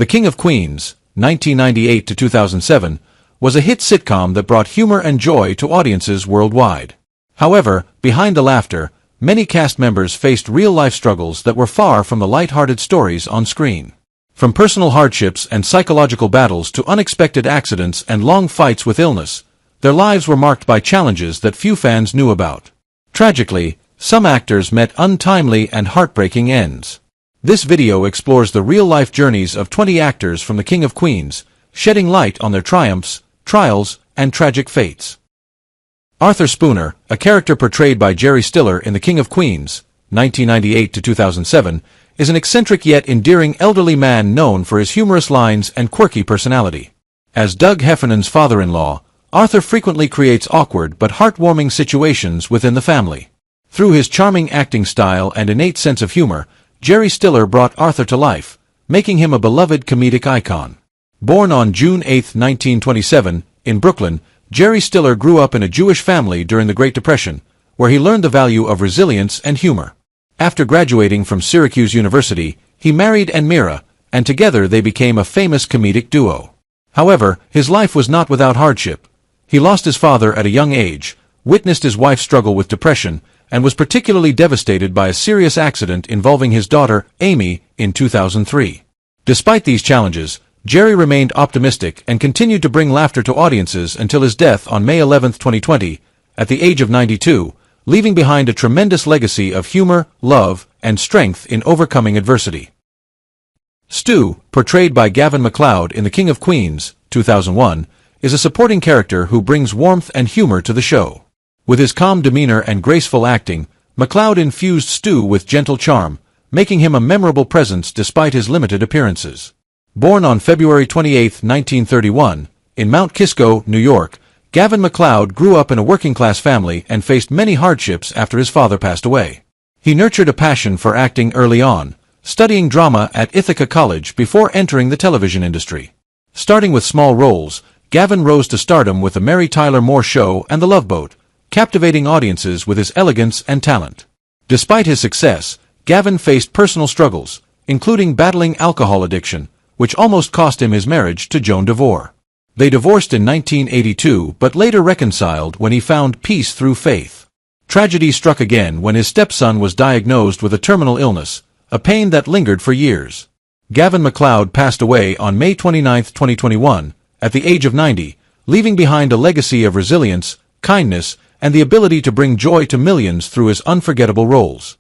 The King of Queens, 1998 to 2007, was a hit sitcom that brought humor and joy to audiences worldwide. However, behind the laughter, many cast members faced real-life struggles that were far from the light-hearted stories on screen. From personal hardships and psychological battles to unexpected accidents and long fights with illness, their lives were marked by challenges that few fans knew about. Tragically, some actors met untimely and heartbreaking ends. This video explores the real-life journeys of 20 actors from The King of Queens, shedding light on their triumphs, trials, and tragic fates. Arthur Spooner, a character portrayed by Jerry Stiller in The King of Queens, 1998 to 2007, is an eccentric yet endearing elderly man known for his humorous lines and quirky personality. As Doug Heffernan's father-in-law, Arthur frequently creates awkward but heartwarming situations within the family. Through his charming acting style and innate sense of humor, Jerry Stiller brought Arthur to life, making him a beloved comedic icon. Born on June 8, 1927, in Brooklyn, Jerry Stiller grew up in a Jewish family during the Great Depression, where he learned the value of resilience and humor. After graduating from Syracuse University, he married Ann Mira, and together they became a famous comedic duo. However, his life was not without hardship. He lost his father at a young age, witnessed his wife struggle with depression, and was particularly devastated by a serious accident involving his daughter, Amy, in 2003. Despite these challenges, Jerry remained optimistic and continued to bring laughter to audiences until his death on May 11, 2020, at the age of 92, leaving behind a tremendous legacy of humor, love, and strength in overcoming adversity. Stu, portrayed by Gavin MacLeod in The King of Queens, 2001, is a supporting character who brings warmth and humor to the show. With his calm demeanor and graceful acting, MacLeod infused Stu with gentle charm, making him a memorable presence despite his limited appearances. Born on February 28, 1931, in Mount Kisco, New York, Gavin MacLeod grew up in a working-class family and faced many hardships after his father passed away. He nurtured a passion for acting early on, studying drama at Ithaca College before entering the television industry. Starting with small roles, Gavin rose to stardom with The Mary Tyler Moore Show and The Love Boat, captivating audiences with his elegance and talent. Despite his success, Gavin faced personal struggles, including battling alcohol addiction, which almost cost him his marriage to Joan DeVore. They divorced in 1982 but later reconciled when he found peace through faith. Tragedy struck again when his stepson was diagnosed with a terminal illness, a pain that lingered for years. Gavin MacLeod passed away on May 29, 2021, at the age of 90, leaving behind a legacy of resilience, kindness, and the ability to bring joy to millions through his unforgettable roles.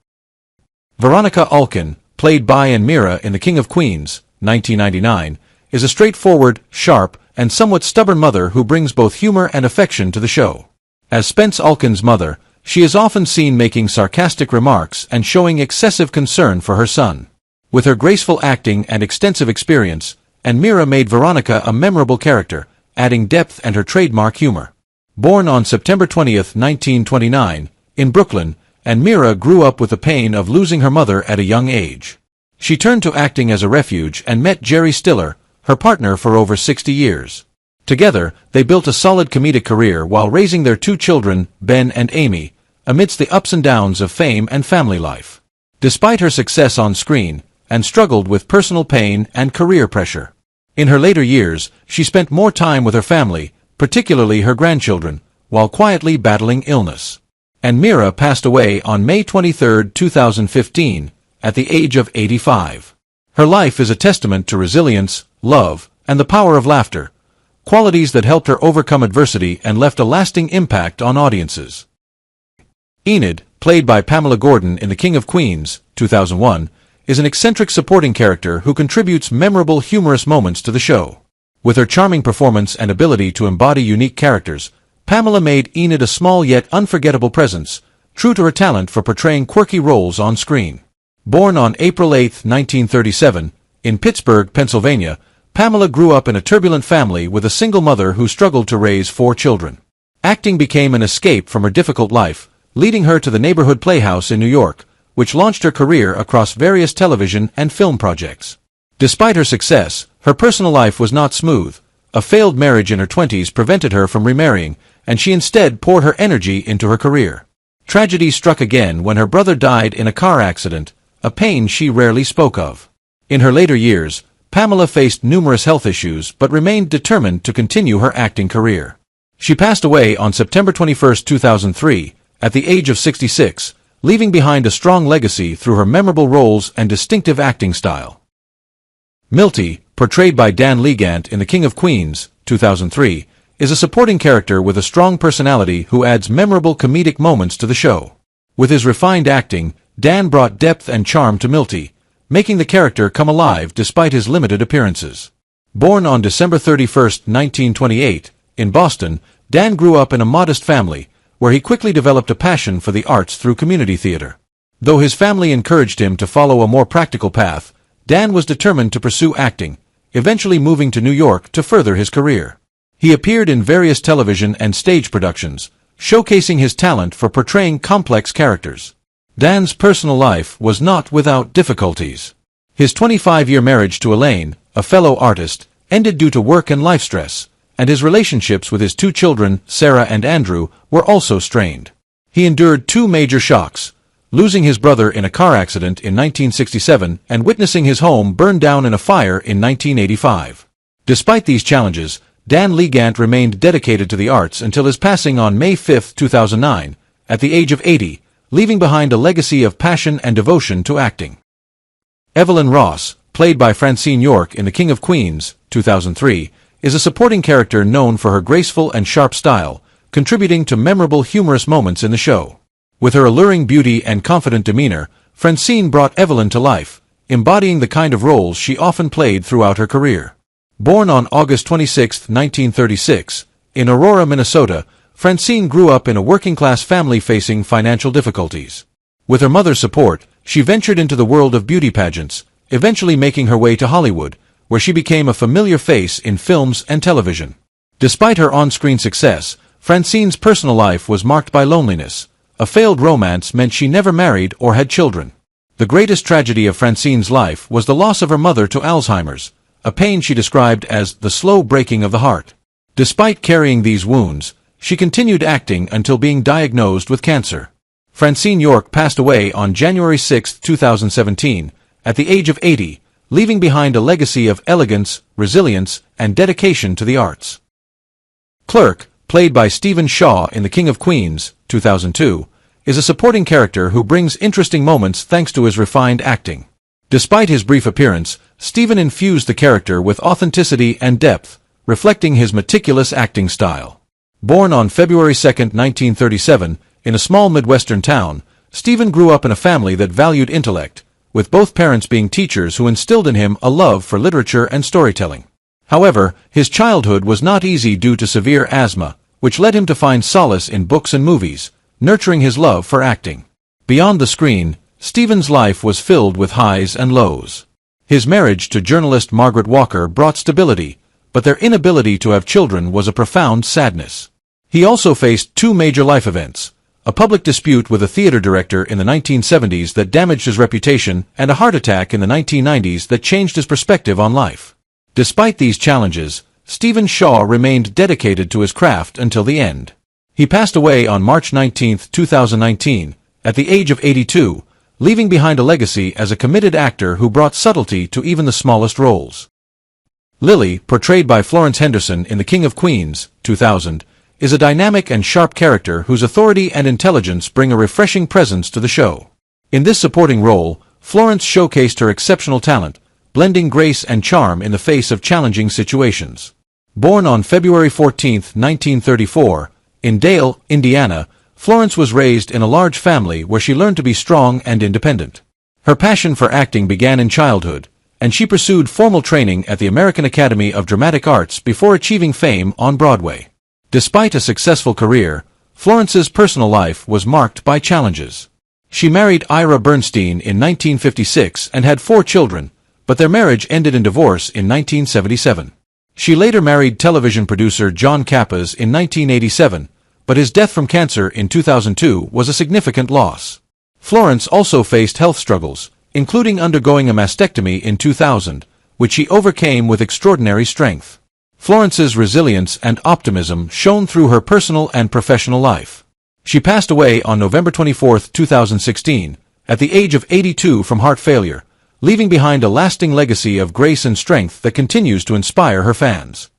Veronica Alkin, played by Ann Mira in The King of Queens, 1999, is a straightforward, sharp, and somewhat stubborn mother who brings both humor and affection to the show. As Spence Alkin's mother, she is often seen making sarcastic remarks and showing excessive concern for her son. With her graceful acting and extensive experience, Ann Mira made Veronica a memorable character, adding depth and her trademark humor. Born on September 20, 1929, in Brooklyn, Ann Mira grew up with the pain of losing her mother at a young age. She turned to acting as a refuge and met Jerry Stiller, her partner for over 60 years. Together, they built a solid comedic career while raising their two children, Ben and Amy, amidst the ups and downs of fame and family life. Despite her success on screen, Ann struggled with personal pain and career pressure. In her later years, she spent more time with her family, particularly her grandchildren, while quietly battling illness. Ann Mira passed away on May 23, 2015, at the age of 85. Her life is a testament to resilience, love, and the power of laughter, qualities that helped her overcome adversity and left a lasting impact on audiences. Enid, played by Pamela Gordon in The King of Queens, 2001, is an eccentric supporting character who contributes memorable humorous moments to the show. With her charming performance and ability to embody unique characters, Pamela made Enid a small yet unforgettable presence, true to her talent for portraying quirky roles on screen. Born on April 8, 1937, in Pittsburgh, Pennsylvania, Pamela grew up in a turbulent family with a single mother who struggled to raise 4 children. Acting became an escape from her difficult life, leading her to the Neighborhood Playhouse in New York, which launched her career across various television and film projects. Despite her success, her personal life was not smooth. A failed marriage in her 20s prevented her from remarrying, and she instead poured her energy into her career. Tragedy struck again when her brother died in a car accident, a pain she rarely spoke of. In her later years, Pamela faced numerous health issues but remained determined to continue her acting career. She passed away on September 21, 2003, at the age of 66, leaving behind a strong legacy through her memorable roles and distinctive acting style. Milty, portrayed by Dan Legant in The King of Queens, 2003, is a supporting character with a strong personality who adds memorable comedic moments to the show. With his refined acting, Dan brought depth and charm to Milty, making the character come alive despite his limited appearances. Born on December 31, 1928, in Boston, Dan grew up in a modest family, where he quickly developed a passion for the arts through community theater. Though his family encouraged him to follow a more practical path, Dan was determined to pursue acting, eventually moving to New York to further his career. He appeared in various television and stage productions, showcasing his talent for portraying complex characters. Dan's personal life was not without difficulties. His 25-year marriage to Elaine, a fellow artist, ended due to work and life stress, and his relationships with his two children, Sarah and Andrew, were also strained. He endured two major shocks: losing his brother in a car accident in 1967 and witnessing his home burn down in a fire in 1985. Despite these challenges, Dan Legant remained dedicated to the arts until his passing on May 5, 2009, at the age of 80, leaving behind a legacy of passion and devotion to acting. Evelyn Ross, played by Francine York in The King of Queens, 2003, is a supporting character known for her graceful and sharp style, contributing to memorable humorous moments in the show. With her alluring beauty and confident demeanor, Francine brought Evelyn to life, embodying the kind of roles she often played throughout her career. Born on August 26, 1936, in Aurora, Minnesota, Francine grew up in a working-class family facing financial difficulties. With her mother's support, she ventured into the world of beauty pageants, eventually making her way to Hollywood, where she became a familiar face in films and television. Despite her on-screen success, Francine's personal life was marked by loneliness. A failed romance meant she never married or had children. The greatest tragedy of Francine's life was the loss of her mother to Alzheimer's, a pain she described as the slow breaking of the heart. Despite carrying these wounds, she continued acting until being diagnosed with cancer. Francine York passed away on January 6, 2017, at the age of 80, leaving behind a legacy of elegance, resilience, and dedication to the arts. Clerk, played by Stephen Shaw in The King of Queens, 2002, is a supporting character who brings interesting moments thanks to his refined acting. Despite his brief appearance, Stephen infused the character with authenticity and depth, reflecting his meticulous acting style. Born on February 2, 1937, in a small Midwestern town, Stephen grew up in a family that valued intellect, with both parents being teachers who instilled in him a love for literature and storytelling. However, his childhood was not easy due to severe asthma, which led him to find solace in books and movies, nurturing his love for acting. Beyond the screen, Stephen's life was filled with highs and lows. His marriage to journalist Margaret Walker brought stability, but their inability to have children was a profound sadness. He also faced two major life events: a public dispute with a theater director in the 1970s that damaged his reputation, and a heart attack in the 1990s that changed his perspective on life. Despite these challenges, Stephen Shaw remained dedicated to his craft until the end. He passed away on March 19, 2019, at the age of 82, leaving behind a legacy as a committed actor who brought subtlety to even the smallest roles. Lily, portrayed by Florence Henderson in The King of Queens, 2000, is a dynamic and sharp character whose authority and intelligence bring a refreshing presence to the show. In this supporting role, Florence showcased her exceptional talent, blending grace and charm in the face of challenging situations. Born on February 14, 1934, in Dale, Indiana, Florence was raised in a large family where she learned to be strong and independent. Her passion for acting began in childhood, and she pursued formal training at the American Academy of Dramatic Arts before achieving fame on Broadway. Despite a successful career, Florence's personal life was marked by challenges. She married Ira Bernstein in 1956 and had 4 children, but their marriage ended in divorce in 1977. She later married television producer John Kappas in 1987, but his death from cancer in 2002 was a significant loss. Florence also faced health struggles, including undergoing a mastectomy in 2000, which she overcame with extraordinary strength. Florence's resilience and optimism shone through her personal and professional life. She passed away on November 24, 2016, at the age of 82 from heart failure, leaving behind a lasting legacy of grace and strength that continues to inspire her fans.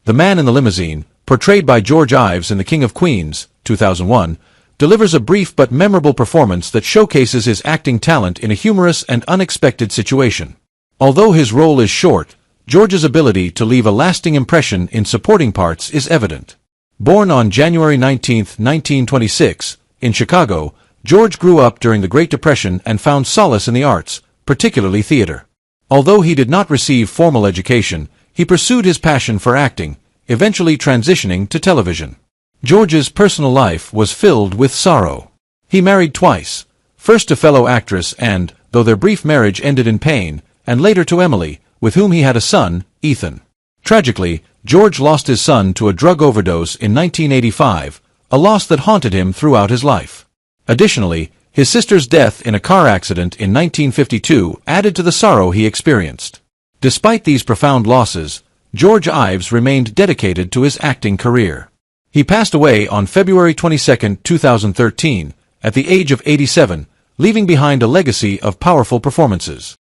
The Man in the Limousine, portrayed by George Ives in The King of Queens, 2001, delivers a brief but memorable performance that showcases his acting talent in a humorous and unexpected situation. Although his role is short, George's ability to leave a lasting impression in supporting parts is evident. Born on January 19, 1926, in Chicago, George grew up during the Great Depression and found solace in the arts, particularly theater. Although he did not receive formal education, he pursued his passion for acting, eventually transitioning to television. George's personal life was filled with sorrow. He married twice, first to fellow actress and, though their brief marriage ended in pain, and later to Emily, with whom he had a son, Ethan. Tragically, George lost his son to a drug overdose in 1985, a loss that haunted him throughout his life. Additionally, his sister's death in a car accident in 1952 added to the sorrow he experienced. Despite these profound losses, George Ives remained dedicated to his acting career. He passed away on February 22, 2013, at the age of 87, leaving behind a legacy of powerful performances.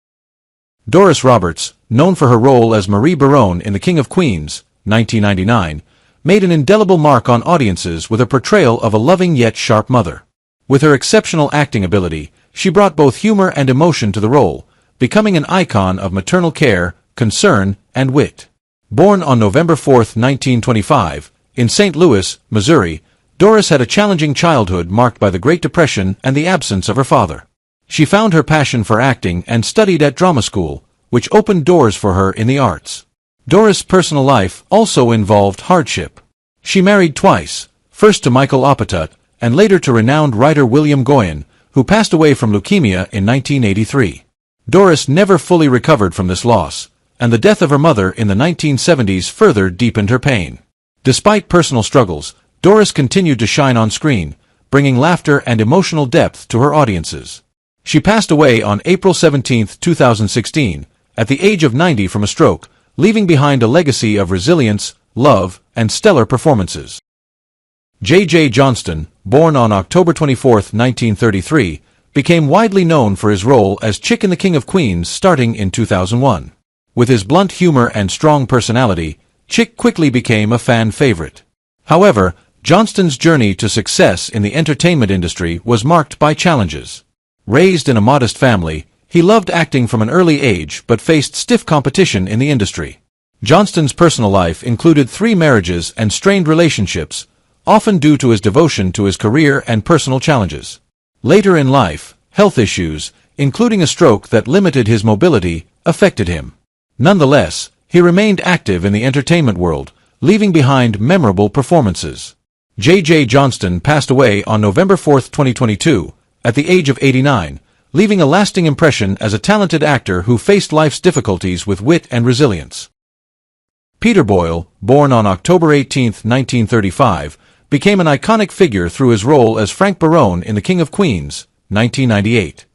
Doris Roberts, known for her role as Marie Barone in The King of Queens, 1999, made an indelible mark on audiences with her portrayal of a loving yet sharp mother. With her exceptional acting ability, she brought both humor and emotion to the role, becoming an icon of maternal care, concern, and wit. Born on November 4, 1925, in St. Louis, Missouri, Doris had a challenging childhood marked by the Great Depression and the absence of her father. She found her passion for acting and studied at drama school, which opened doors for her in the arts. Doris' personal life also involved hardship. She married twice, first to Michael Opatut, and later to renowned writer William Goyen, who passed away from leukemia in 1983. Doris never fully recovered from this loss, and the death of her mother in the 1970s further deepened her pain. Despite personal struggles, Doris continued to shine on screen, bringing laughter and emotional depth to her audiences. She passed away on April 17, 2016, at the age of 90 from a stroke, leaving behind a legacy of resilience, love, and stellar performances. J.J. Johnston, born on October 24, 1933, became widely known for his role as Chick in The King of Queens starting in 2001. With his blunt humor and strong personality, Chick quickly became a fan favorite. However, Johnston's journey to success in the entertainment industry was marked by challenges. Raised in a modest family, he loved acting from an early age but faced stiff competition in the industry. Johnston's personal life included 3 marriages and strained relationships, often due to his devotion to his career and personal challenges. Later in life, health issues, including a stroke that limited his mobility, affected him. Nonetheless, he remained active in the entertainment world, leaving behind memorable performances. J.J. Johnston passed away on November 4, 2022, at the age of 89, leaving a lasting impression as a talented actor who faced life's difficulties with wit and resilience. Peter Boyle, born on October 18, 1935, became an iconic figure through his role as Frank Barone in The King of Queens, 1998.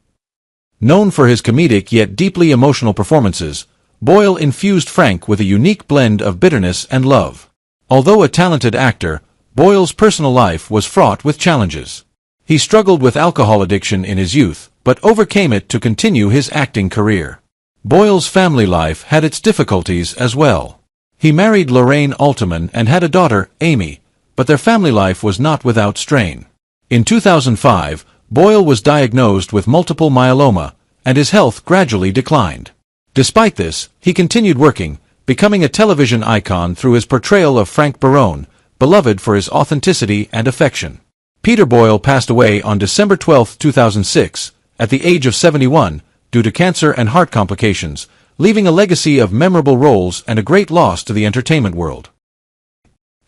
Known for his comedic yet deeply emotional performances, Boyle infused Frank with a unique blend of bitterness and love. Although a talented actor, Boyle's personal life was fraught with challenges. He struggled with alcohol addiction in his youth, but overcame it to continue his acting career. Boyle's family life had its difficulties as well. He married Lorraine Altman and had a daughter, Amy, but their family life was not without strain. In 2005, Boyle was diagnosed with multiple myeloma, and his health gradually declined. Despite this, he continued working, becoming a television icon through his portrayal of Frank Barone, beloved for his authenticity and affection. Peter Boyle passed away on December 12, 2006, at the age of 71, due to cancer and heart complications, leaving a legacy of memorable roles and a great loss to the entertainment world.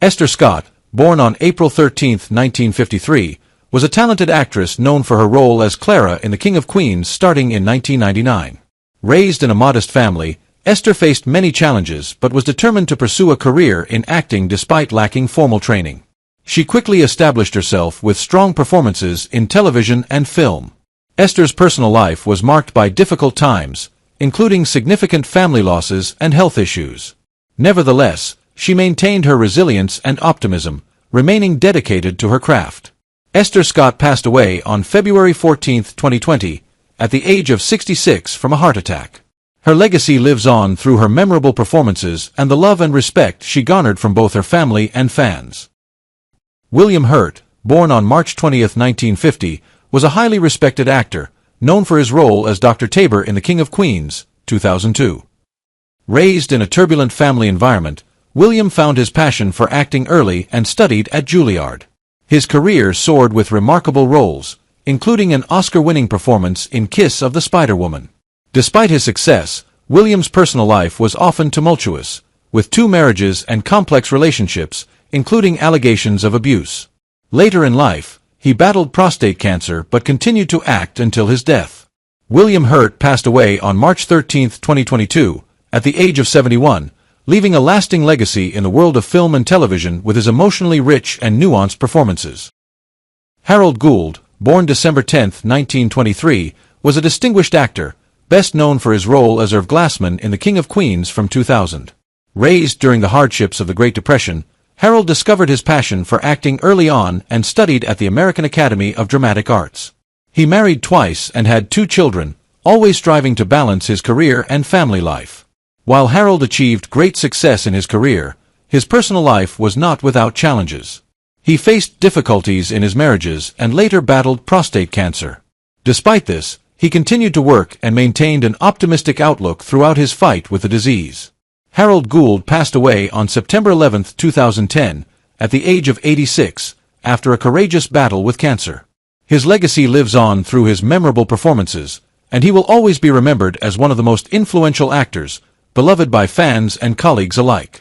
Esther Scott, born on April 13, 1953, was a talented actress known for her role as Clara in The King of Queens starting in 1999. Raised in a modest family, Esther faced many challenges but was determined to pursue a career in acting despite lacking formal training. She quickly established herself with strong performances in television and film. Esther's personal life was marked by difficult times, including significant family losses and health issues. Nevertheless, she maintained her resilience and optimism, remaining dedicated to her craft. Esther Scott passed away on February 14, 2020, at the age of 66 from a heart attack. Her legacy lives on through her memorable performances and the love and respect she garnered from both her family and fans. William Hurt, born on March 20, 1950, was a highly respected actor, known for his role as Dr. Tabor in The King of Queens, 2002. Raised in a turbulent family environment, William found his passion for acting early and studied at Juilliard. His career soared with remarkable roles, including an Oscar-winning performance in Kiss of the Spider-Woman. Despite his success, William's personal life was often tumultuous, with 2 marriages and complex relationships, including allegations of abuse. Later in life, he battled prostate cancer but continued to act until his death. William Hurt passed away on March 13, 2022, at the age of 71, leaving a lasting legacy in the world of film and television with his emotionally rich and nuanced performances. Harold Gould, born December 10, 1923, was a distinguished actor, best known for his role as Irv Glassman in The King of Queens from 2000. Raised during the hardships of the Great Depression, Harold discovered his passion for acting early on and studied at the American Academy of Dramatic Arts. He married twice and had 2 children, always striving to balance his career and family life. While Harold achieved great success in his career, his personal life was not without challenges. He faced difficulties in his marriages and later battled prostate cancer. Despite this, he continued to work and maintained an optimistic outlook throughout his fight with the disease. Harold Gould passed away on September 11, 2010, at the age of 86, after a courageous battle with cancer. His legacy lives on through his memorable performances, and he will always be remembered as one of the most influential actors, beloved by fans and colleagues alike.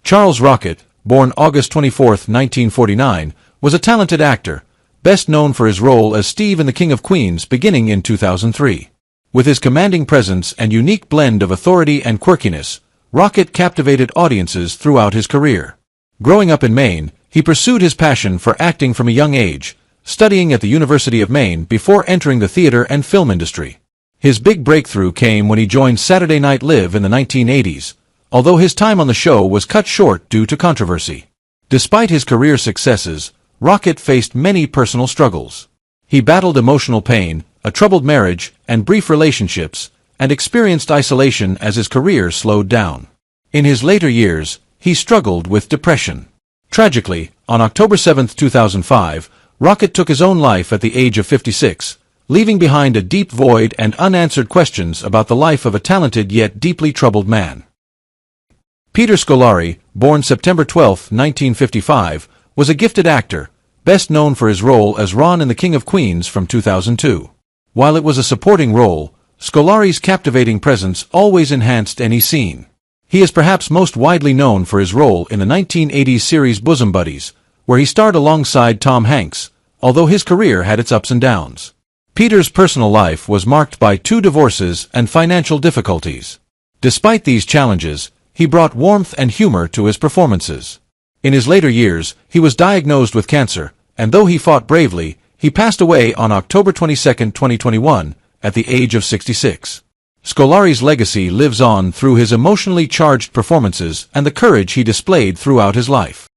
Charles Rocket, born August 24, 1949, was a talented actor, best known for his role as Steve in The King of Queens beginning in 2003. With his commanding presence and unique blend of authority and quirkiness, Rocket captivated audiences throughout his career. Growing up in Maine, he pursued his passion for acting from a young age, studying at the University of Maine before entering the theater and film industry. His big breakthrough came when he joined Saturday Night Live in the 1980s, although his time on the show was cut short due to controversy. Despite his career successes, Rocket faced many personal struggles. He battled emotional pain, a troubled marriage, and brief relationships, and experienced isolation as his career slowed down. In his later years, he struggled with depression. Tragically, on October 7, 2005, Rocket took his own life at the age of 56, leaving behind a deep void and unanswered questions about the life of a talented yet deeply troubled man. Peter Scolari, born September 12, 1955, was a gifted actor, best known for his role as Ron in The King of Queens from 2002. While it was a supporting role, Scolari's captivating presence always enhanced any scene. He is perhaps most widely known for his role in the 1980s series Bosom Buddies, where he starred alongside Tom Hanks, although his career had its ups and downs. Peter's personal life was marked by 2 divorces and financial difficulties. Despite these challenges, he brought warmth and humor to his performances. In his later years, he was diagnosed with cancer, and though he fought bravely, he passed away on October 22, 2021, at the age of 66. Scolari's legacy lives on through his emotionally charged performances and the courage he displayed throughout his life.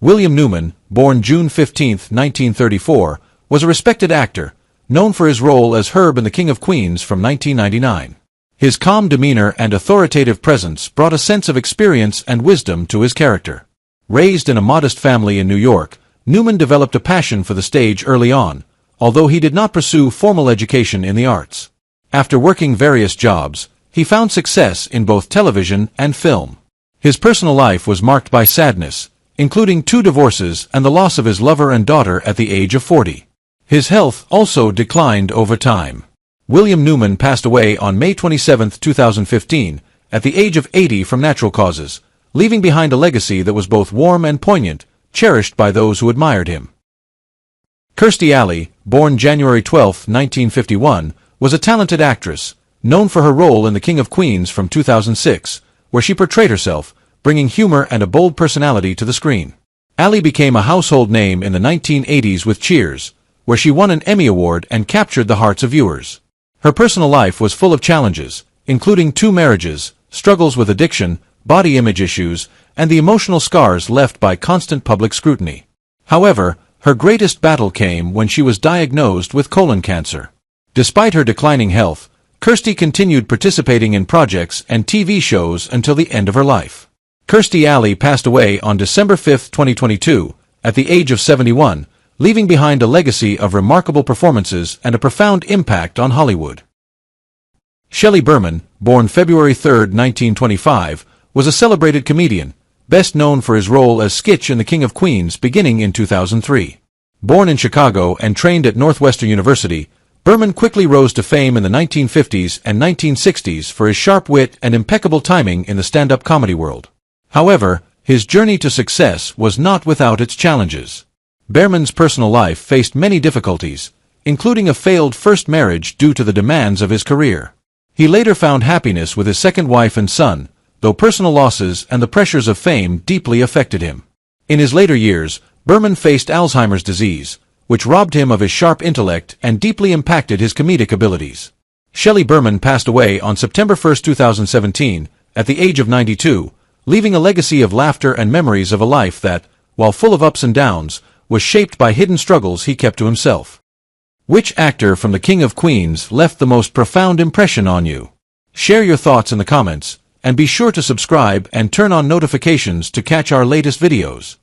William Newman, born June 15, 1934, was a respected actor, known for his role as Herb in The King of Queens from 1999. His calm demeanor and authoritative presence brought a sense of experience and wisdom to his character. Raised in a modest family in New York, Newman developed a passion for the stage early on, although he did not pursue formal education in the arts. After working various jobs, he found success in both television and film. His personal life was marked by sadness, including 2 divorces and the loss of his lover and daughter at the age of 40. His health also declined over time. William Newman passed away on May 27, 2015, at the age of 80 from natural causes, leaving behind a legacy that was both warm and poignant, cherished by those who admired him. Kirstie Alley, born January 12, 1951, was a talented actress, known for her role in The King of Queens from 2006, where she portrayed herself, bringing humor and a bold personality to the screen. Alley became a household name in the 1980s with Cheers, where she won an Emmy Award and captured the hearts of viewers. Her personal life was full of challenges, including 2 marriages, struggles with addiction, body image issues, and the emotional scars left by constant public scrutiny. However, her greatest battle came when she was diagnosed with colon cancer. Despite her declining health, Kirstie continued participating in projects and TV shows until the end of her life. Kirstie Alley passed away on December 5, 2022, at the age of 71, leaving behind a legacy of remarkable performances and a profound impact on Hollywood. Shelley Berman, born February 3, 1925, was a celebrated comedian, best known for his role as Skitch in The King of Queens beginning in 2003. Born in Chicago and trained at Northwestern University, Berman quickly rose to fame in the 1950s and 1960s for his sharp wit and impeccable timing in the stand-up comedy world. However, his journey to success was not without its challenges. Berman's personal life faced many difficulties, including a failed first marriage due to the demands of his career. He later found happiness with his second wife and son, though personal losses and the pressures of fame deeply affected him. In his later years, Berman faced Alzheimer's disease, which robbed him of his sharp intellect and deeply impacted his comedic abilities. Shelley Berman passed away on September 1, 2017, at the age of 92, leaving a legacy of laughter and memories of a life that, while full of ups and downs, was shaped by hidden struggles he kept to himself. Which actor from The King of Queens left the most profound impression on you? Share your thoughts in the comments, and be sure to subscribe and turn on notifications to catch our latest videos.